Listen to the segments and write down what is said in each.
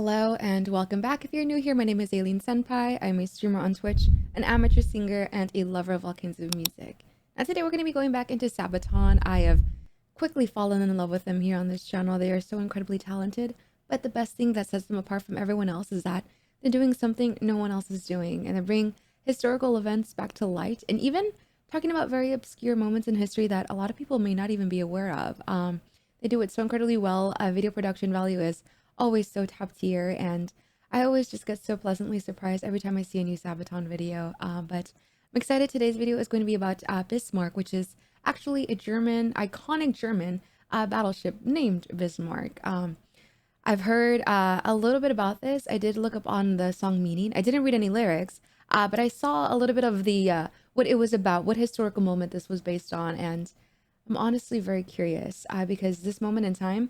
Hello and welcome back. If you're new here, my name is AileenSenpai. I'm a streamer on Twitch, an amateur singer, and a lover of all kinds of music. And today we're going to be going back into Sabaton. I have quickly fallen in love with them here on this channel. They are so incredibly talented, but the best thing that sets them apart from everyone else is that they're doing something no one else is doing, and they're bringing historical events back to light, and even talking about very obscure moments in history that a lot of people may not even be aware of. They do it so incredibly well. Video production value is always so top tier, and I always just get so pleasantly surprised every time I see a new Sabaton video. But I'm excited. Today's video is going to be about Bismarck, which is actually a iconic German battleship named Bismarck. I've heard a little bit about this. I did look up on the song meaning. I didn't read any lyrics, but I saw a little bit of the what it was about, what historical moment this was based on, and I'm honestly very curious because this moment in time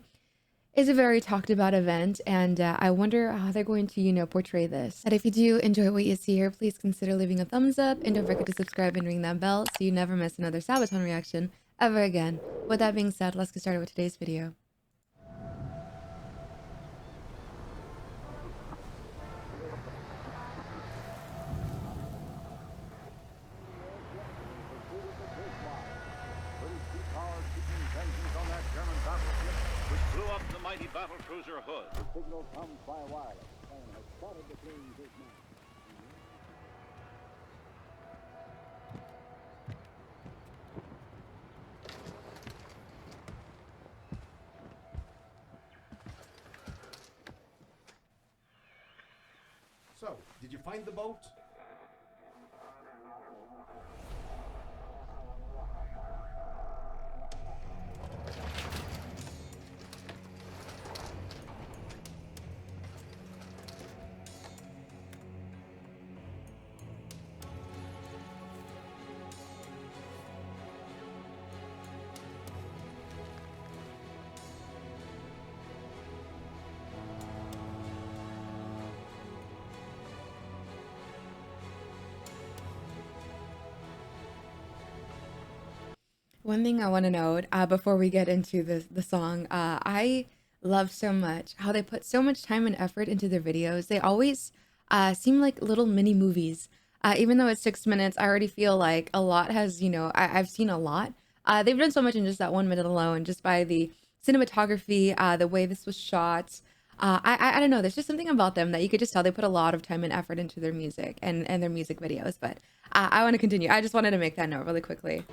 is a very talked about event, and I wonder how they're going to, portray this. And if you do enjoy what you see here, please consider leaving a thumbs up, and don't forget to subscribe and ring that bell so you never miss another Sabaton reaction ever again. With that being said, let's get started with today's video. Mighty battle cruiser Hood. The signal comes by wireless. Plane has spotted the plane's Bismarck. So, did you find the boat? One thing I want to note before we get into the song, I love so much how they put so much time and effort into their videos. They always seem like little mini movies. Even though it's 6 minutes, I already feel like a lot has, I've seen a lot. They've done so much in just that 1 minute alone, just by the cinematography, the way this was shot. I don't know. There's just something about them that you could just tell they put a lot of time and effort into their music and their music videos. But I want to continue. I just wanted to make that note really quickly.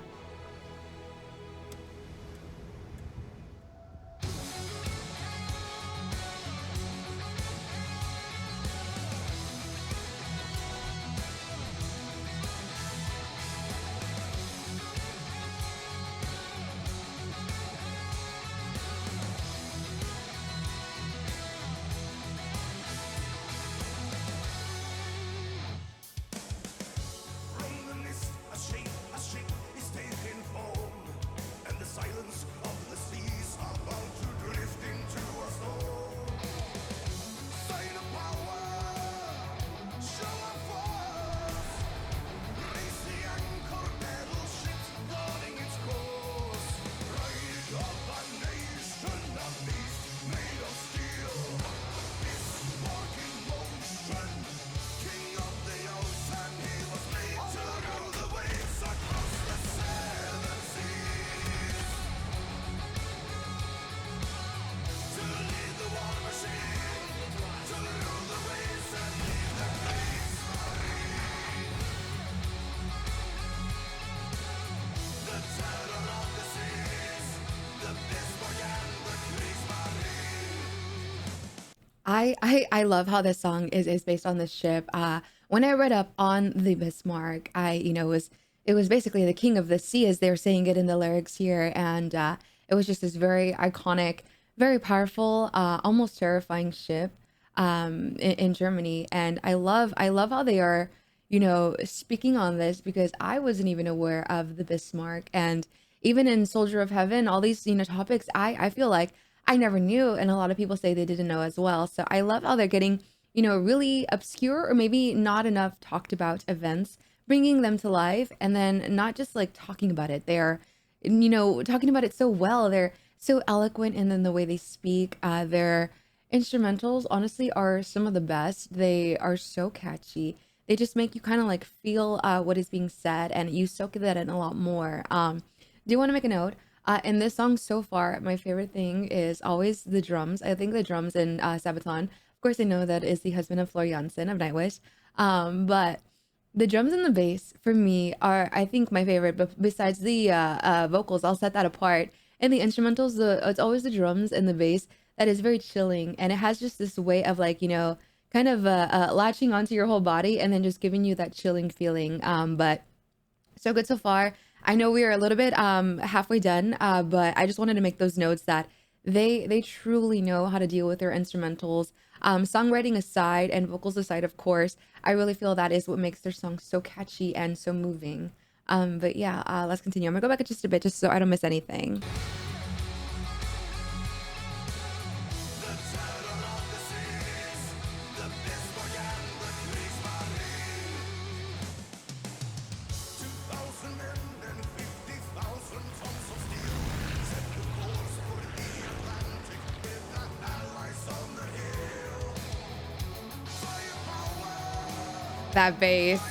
I love how this song is based on this ship. When I read up on the Bismarck, it was basically the king of the sea, as they're saying it in the lyrics here, and it was just this very iconic, very powerful, almost terrifying ship in Germany. And I love how they are, speaking on this, because I wasn't even aware of the Bismarck, and even in Soldier of Heaven, all these topics, I feel like I never knew, and a lot of people say they didn't know as well. So I love how they're getting, really obscure or maybe not enough talked about events, bringing them to life, and then not just like talking about it. They're, talking about it so well. They're so eloquent, and then the way they speak, they're Instrumentals honestly are some of the best. They are so catchy. They just make you kind of like feel what is being said, and you soak that in a lot more. Do you want to make a note? In this song so far, my favorite thing is always the drums. I think the drums in Sabaton. Of course, I know that is the husband of Floor Jansen of Nightwish, but the drums and the bass for me are, I think, my favorite. But besides the vocals, I'll set that apart. And the instrumentals, it's always the drums and the bass that is very chilling, and it has just this way of like, kind of latching onto your whole body and then just giving you that chilling feeling. But so good so far. I know we are a little bit halfway done, but I just wanted to make those notes that they truly know how to deal with their instrumentals. Songwriting aside and vocals aside, of course, I really feel that is what makes their songs so catchy and so moving. But yeah, let's continue. I'm gonna go back just a bit just so I don't miss anything. That bass.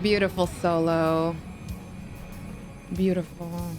Beautiful solo. Beautiful.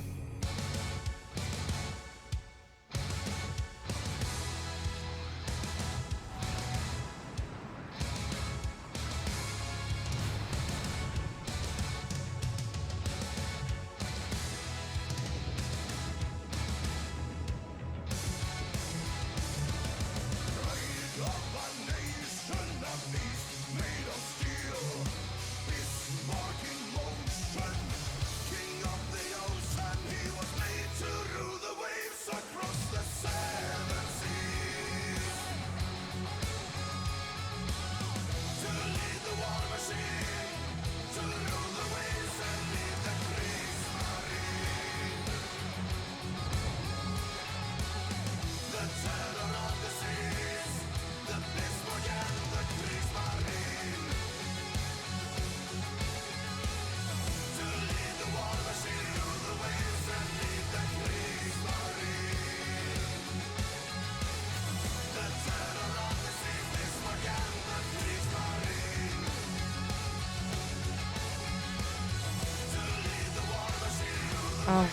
Oh.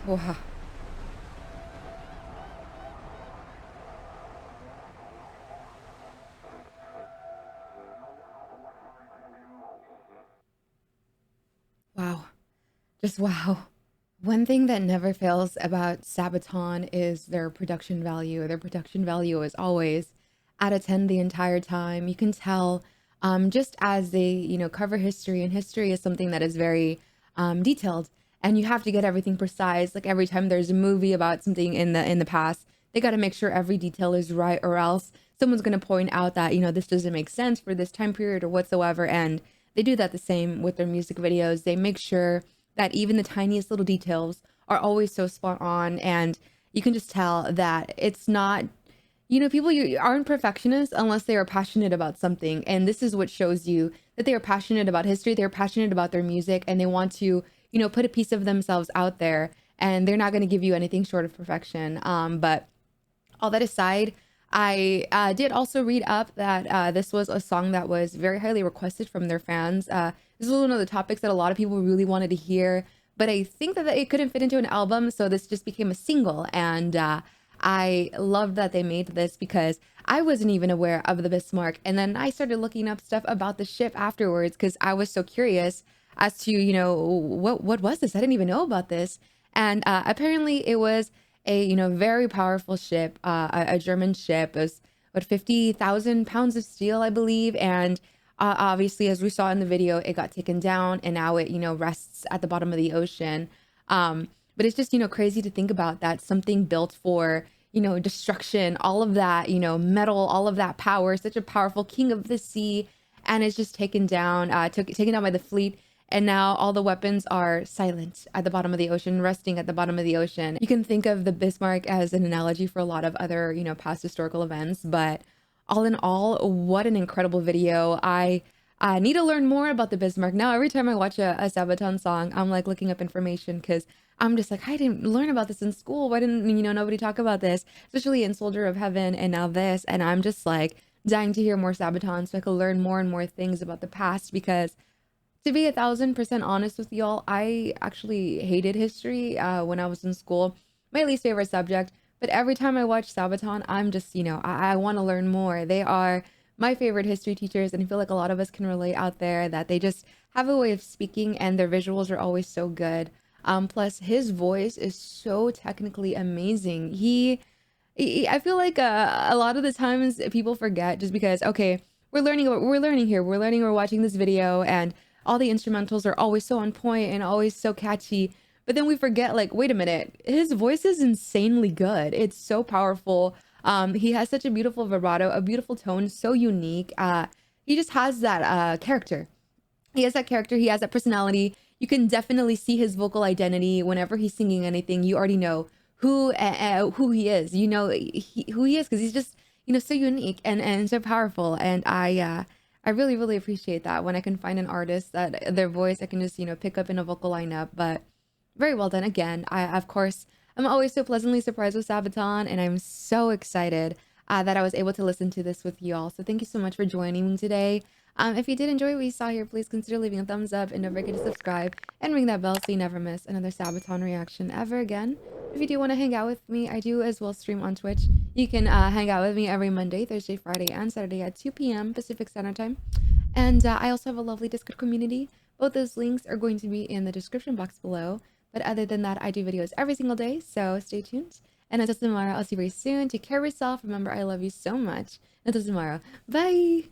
Wow. Wow. Just wow. One thing that never fails about Sabaton is their production value. Their production value is always at a 10 the entire time. You can tell just as they, cover history, and history is something that is very detailed, and you have to get everything precise. Like every time there's a movie about something in the past, they got to make sure every detail is right, or else someone's going to point out that, you know, this doesn't make sense for this time period or whatsoever. And they do that the same with their music videos. They make sure that even the tiniest little details are always so spot on, and you can just tell that it's not, you know, people you aren't perfectionists unless they are passionate about something. And this is what shows you that they are passionate about history, they're passionate about their music, and they want to, you know, put a piece of themselves out there, and they're not going to give you anything short of perfection. But all that aside, I did also read up that this was a song that was very highly requested from their fans. This was one of the topics that a lot of people really wanted to hear, but I think that it couldn't fit into an album, so this just became a single. And I love that they made this, because I wasn't even aware of the Bismarck, and then I started looking up stuff about the ship afterwards because I was so curious as to, you know, what was this? I didn't even know about this. And apparently it was a, you know, very powerful ship, a German ship. It was what, 50,000 pounds of steel, I believe. And obviously, as we saw in the video, it got taken down, and now it, you know, rests at the bottom of the ocean. But it's just, you know, crazy to think about that something built for, you know, destruction, all of that, you know, metal, all of that power, such a powerful king of the sea, and it's just taken down, taken down by the fleet. And now all the weapons are silent at the bottom of the ocean, resting at the bottom of the ocean. You can think of the Bismarck as an analogy for a lot of other, you know, past historical events, but all in all, what an incredible video. I need to learn more about the Bismarck. Now, every time I watch a Sabaton song, I'm like looking up information, because I'm just like, I didn't learn about this in school. Why didn't, you know, nobody talk about this? Especially in Soldier of Heaven, and now this. And I'm just like dying to hear more Sabaton so I could learn more and more things about the past, because to be 1,000% honest with y'all, I actually hated history when I was in school. My least favorite subject. But every time I watch Sabaton, I'm just, you know, I want to learn more. They are my favorite history teachers, and I feel like a lot of us can relate out there, that they just have a way of speaking, and their visuals are always so good. Plus, his voice is so technically amazing. I feel like a lot of the times people forget, just because, okay, we're learning, we're watching this video, and all the instrumentals are always so on point and always so catchy. But then we forget, like, wait a minute, his voice is insanely good. It's so powerful. He has such a beautiful vibrato, a beautiful tone, so unique. He just has that character. He has that character. He has that personality. You can definitely see his vocal identity whenever he's singing anything. You already know who he is. You know who he is, because he's just, you know, so unique and so powerful. And I really, really appreciate that when I can find an artist that their voice I can just, you know, pick up in a vocal lineup. But very well done. Again, of course, I'm always so pleasantly surprised with Sabaton, and I'm so excited that I was able to listen to this with you all. So thank you so much for joining me today. If you did enjoy what you saw here, please consider leaving a thumbs up, and don't forget to subscribe and ring that bell so you never miss another Sabaton reaction ever again. If you do want to hang out with me, I do as well stream on Twitch. You can hang out with me every Monday, Thursday, Friday, and Saturday at 2 p.m. Pacific Standard Time. And I also have a lovely Discord community. Both those links are going to be in the description box below. But other than that, I do videos every single day, so stay tuned. And until tomorrow, I'll see you very soon. Take care of yourself. Remember, I love you so much. Until tomorrow. Bye!